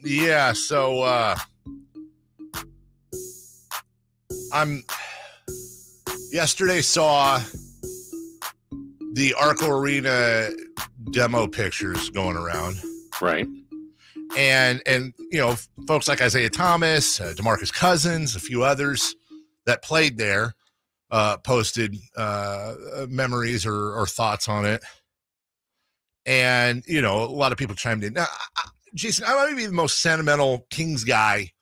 Yeah, so I'm yesterday saw the Arco Arena demo pictures going around. Right. And you know, folks like Isaiah Thomas, DeMarcus Cousins, a few others that played there posted memories or thoughts on it. And, you know, a lot of people chimed in. Now, Jason, I might be the most sentimental Kings guy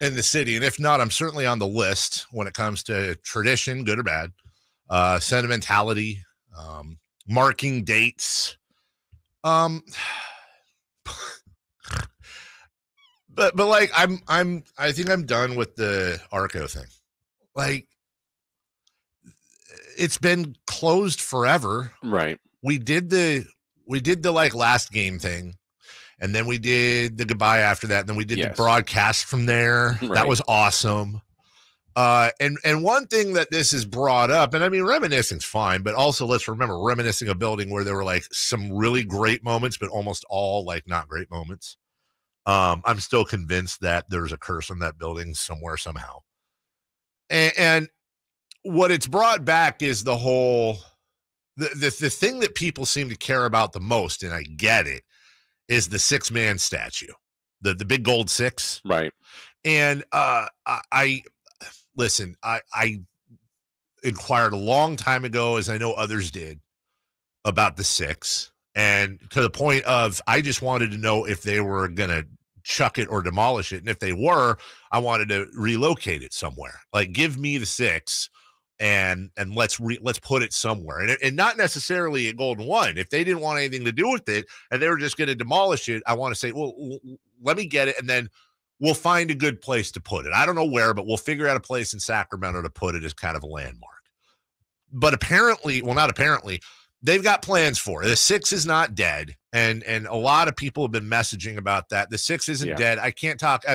in the city. And if not, I'm certainly on the list when it comes to tradition, good or bad, sentimentality, marking dates. But like I think I'm done with the Arco thing. Like, it's been closed forever. Right. We did the like last game thing, and then we did the goodbye after that, and then we did the broadcast from there. Right. That was awesome. And one thing that this has brought up, and I mean, reminiscing's fine, but also let's remember reminiscing a building where there were like some really great moments, but almost all like not great moments. I'm still convinced that there's a curse on that building somewhere, somehow. And what it's brought back is the whole, the thing that people seem to care about the most, and I get it, is the 6-man statue, the big gold 6. Right. And I inquired a long time ago, as I know others did, about the 6, and to the point of I just wanted to know if they were going to chuck it or demolish it, and if they were, I wanted to relocate it somewhere. Like, give me the 6 and let's put it somewhere, and not necessarily at Golden One. If they didn't want anything to do with it and they were just going to demolish it, I want to say, well, let me get it, and then we'll find a good place to put it. I don't know where, but we'll figure out a place in Sacramento to put it as kind of a landmark. But apparently, well, not apparently, they've got plans for it. The 6 is not dead, and a lot of people have been messaging about that. The 6 isn't dead. I can't talk.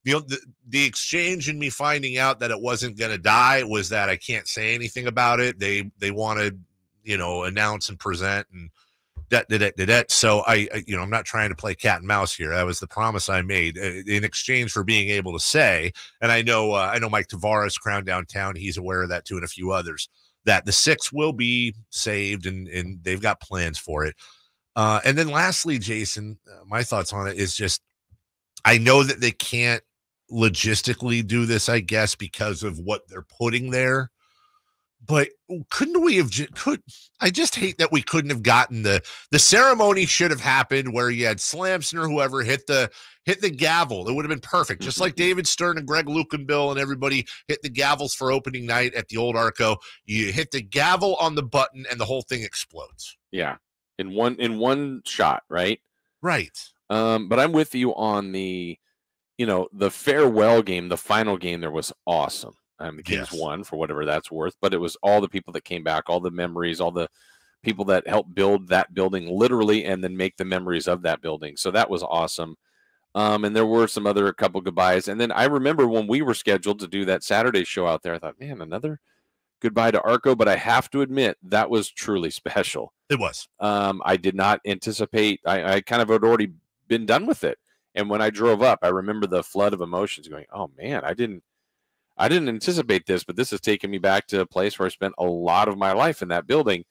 The exchange and me finding out that it wasn't going to die was that I can't say anything about it. They want to, you know, announce and present and that. So I'm not trying to play cat and mouse here. That was the promise I made in exchange for being able to say. And I know Mike Tavares, Crown Downtown, he's aware of that too, and a few others, that the 6 will be saved and they've got plans for it. And then lastly, Jason, my thoughts on it is just, I know that they can't logistically do this, I guess, because of what they're putting there. But couldn't we have I just hate that we couldn't have gotten the ceremony should have happened where you had Slamson or whoever hit the gavel. It would have been perfect. Just like David Stern and Greg Lukenbill and everybody hit the gavels for opening night at the old Arco. You hit the gavel on the button and the whole thing explodes. Yeah. In one shot, right? Right. But I'm with you on the farewell game, the final game there was awesome. The Kings won for whatever that's worth, but it was all the people that came back, all the memories, all the people that helped build that building literally and then make the memories of that building. So that was awesome. And there were some other couple goodbyes. And then I remember when we were scheduled to do that Saturday show out there, I thought, man, another goodbye to Arco. But I have to admit, that was truly special. It was. I did not anticipate. I kind of had already been done with it. And when I drove up, I remember the flood of emotions going, oh, man, I didn't anticipate this, but this has taken me back to a place where I spent a lot of my life in that building.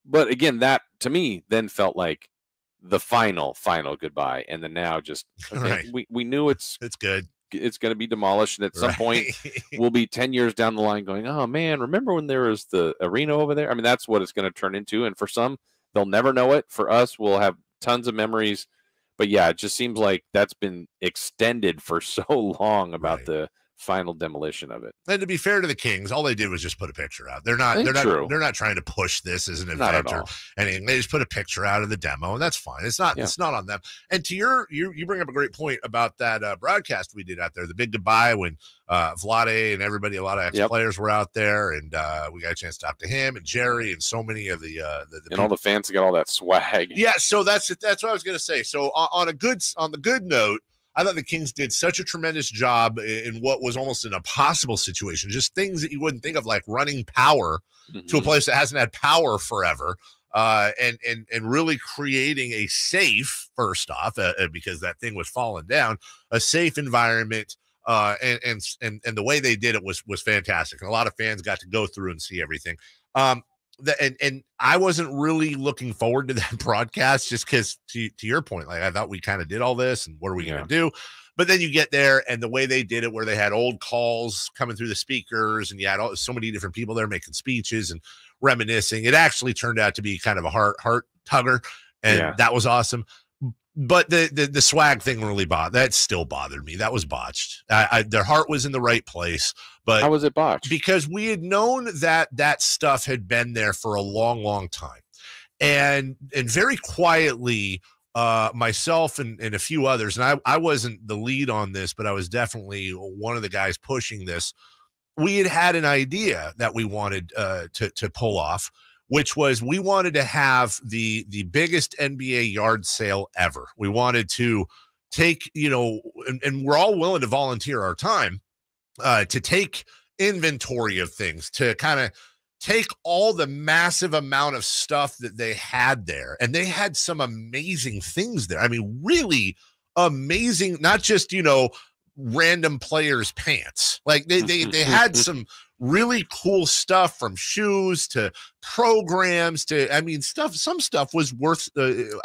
But again, that to me then felt like the final goodbye. And then now just, okay, right. we knew it's good. It's going to be demolished. And at some point we'll be 10 years down the line going, oh man, remember when there was the arena over there? I mean, that's what it's going to turn into. And for some, they'll never know it. For us, we'll have tons of memories. But yeah, it just seems like that's been extended for so long about the final demolition of it. And to be fair to the Kings, all they did was just put a picture out. They're not trying to push this as an event or anything. They just put a picture out of the demo, and that's fine. It's not on them. And to you bring up a great point about that broadcast we did out there, the big goodbye when Vlade and everybody, a lot of ex-players were out there, and we got a chance to talk to him and Jerry and so many of the and all the fans that got all that swag. Yeah, so that's what I was going to say. So on the good note, I thought the Kings did such a tremendous job in what was almost an impossible situation, just things that you wouldn't think of, like running power to a place that hasn't had power forever. and really creating a safe, first off, because that thing was falling down, a safe environment. And the way they did it was fantastic. And a lot of fans got to go through and see everything. And I wasn't really looking forward to that broadcast just because, to your point, like I thought we kind of did all this and what are we going to do? But then you get there and the way they did it, where they had old calls coming through the speakers and you had so many different people there making speeches and reminiscing. It actually turned out to be kind of a heart tugger, and that was awesome. But the swag thing really that still bothered me. That was botched. Their heart was in the right place, but how was it botched? Because we had known that stuff had been there for a long, long time, and very quietly, myself and a few others, and I wasn't the lead on this, but I was definitely one of the guys pushing this. We had an idea that we wanted to pull off, which was we wanted to have the biggest NBA yard sale ever. We wanted to take, and we're all willing to volunteer our time to take inventory of things, to kind of take all the massive amount of stuff that they had there. And they had some amazing things there. I mean, really amazing, not just, random players' pants. Like they had some really cool stuff, from shoes to programs to, some stuff was worth,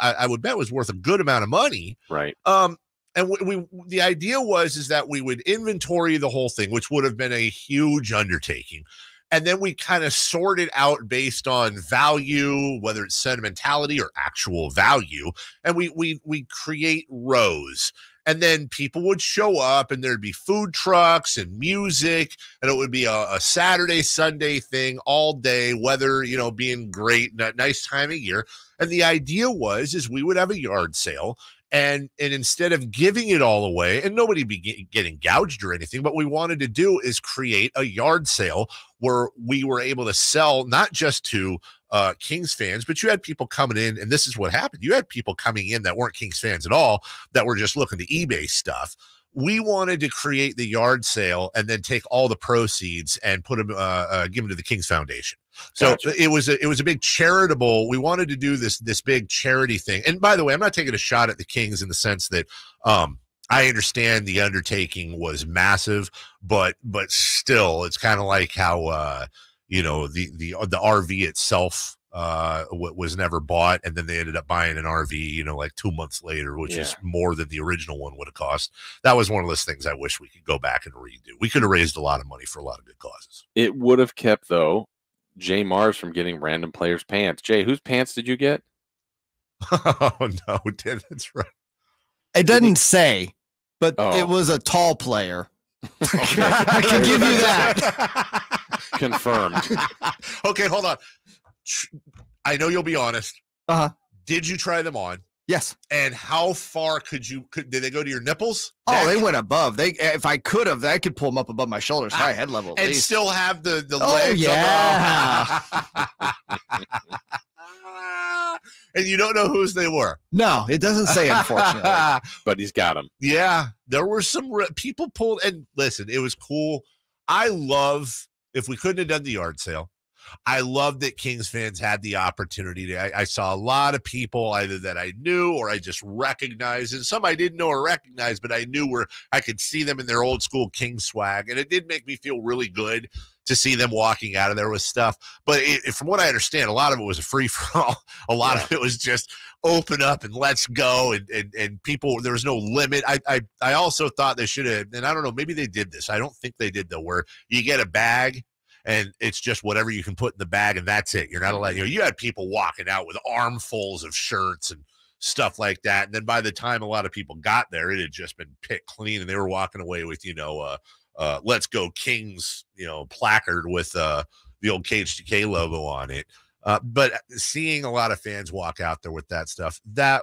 I would bet was worth a good amount of money. Right. And the idea is that we would inventory the whole thing, which would have been a huge undertaking. And then we kind of sort it out based on value, whether it's sentimentality or actual value. And we create rows. And then people would show up and there'd be food trucks and music, and it would be a Saturday, Sunday thing all day, weather, being great, nice time of year. And the idea is we would have a yard sale, and instead of giving it all away, and nobody be getting gouged or anything, but what we wanted to do is create a yard sale where we were able to sell not just to Kings fans, but you had people coming in, and this is what happened. You had people coming in that weren't Kings fans at all, that were just looking to eBay stuff. We wanted to create the yard sale and then take all the proceeds and put them, give them to the Kings Foundation. So gotcha. It was a big charitable. We wanted to do this big charity thing. And by the way, I'm not taking a shot at the Kings in the sense that I understand the undertaking was massive, but still, it's kind of like how the RV itself was never bought, and then they ended up buying an RV, like 2 months later, which is more than the original one would have cost. That was one of those things I wish we could go back and redo. We could have raised a lot of money for a lot of good causes. It would have kept, though, Jay Mars from getting random players' pants. Jay, whose pants did you get? Oh, no, that's right. It doesn't say, but it was a tall player. Okay. I can give you that. Confirmed. Okay, hold on. I know you'll be honest. Did you try them on? Yes. And how far did they go to your nipples? Oh, they went above. If I could have, I could pull them up above my shoulders, high head level. And still have the legs. Oh, yeah. And you don't know whose they were. No, it doesn't say, unfortunately. But he's got them. Yeah, there were some people pulled. And listen, it was cool. I love, if we couldn't have done the yard sale, I love that Kings fans had the opportunity to. I saw a lot of people either that I knew or I just recognized, and some I didn't know or recognize, but I knew where I could see them in their old school Kings swag, and it did make me feel really good to see them walking out of there with stuff. But from what I understand, a lot of it was a free for all. A lot of it was just open up and let's go, and people. There was no limit. I also thought they should have, and I don't know, maybe they did this. I don't think they did though, where you get a bag. And it's just whatever you can put in the bag, and that's it. You're not allowed. You had people walking out with armfuls of shirts and stuff like that. And then by the time a lot of people got there, it had just been picked clean, and they were walking away with "Let's Go Kings" placard with the old KHTK logo on it. But seeing a lot of fans walk out there with that stuff, that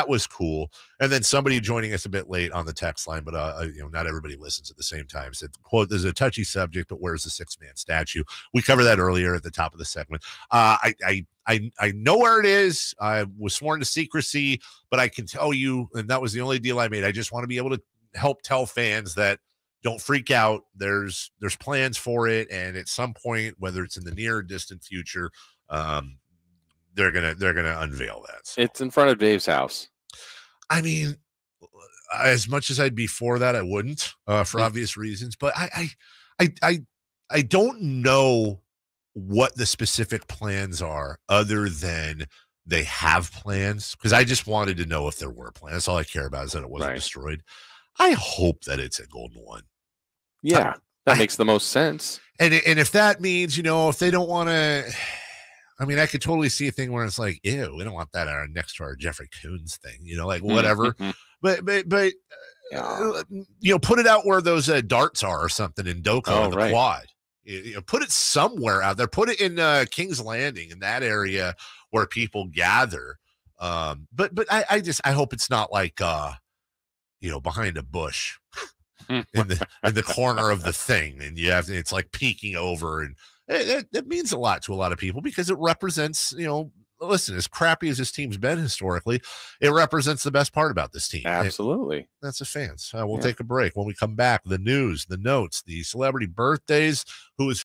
was cool. And then somebody joining us a bit late on the text line, but not everybody listens at the same time, said, quote, "There's a touchy subject, but where's the 6-man statue?" We covered that earlier at the top of the segment. I know where it is. I was sworn to secrecy, but I can tell you, and that was the only deal I made. I just want to be able to help tell fans that don't freak out. There's plans for it, and at some point, whether it's in the near or distant future, they're gonna unveil that. So. It's in front of Dave's house. I mean, as much as I'd be for that, I wouldn't for obvious reasons. But I don't know what the specific plans are other than they have plans, because I just wanted to know if there were plans. That's all I care about, is that it wasn't destroyed. I hope that it's a Golden One. Yeah, that makes the most sense. And if that means, if they don't want to, I mean, I could totally see a thing where it's like, ew, we don't want that next to our Jeffrey Coons thing, like whatever. But put it out where those darts are or something in Doka or the quad. Put it somewhere out there. Put it in King's Landing, in that area where people gather. But I hope it's not like behind a bush in the corner of the thing, and it's like peeking over, and it means a lot to a lot of people because it represents, listen, as crappy as this team's been historically, it represents the best part about this team. Absolutely. That's the fans. We'll take a break. When we come back, the news, the notes, the celebrity birthdays, who is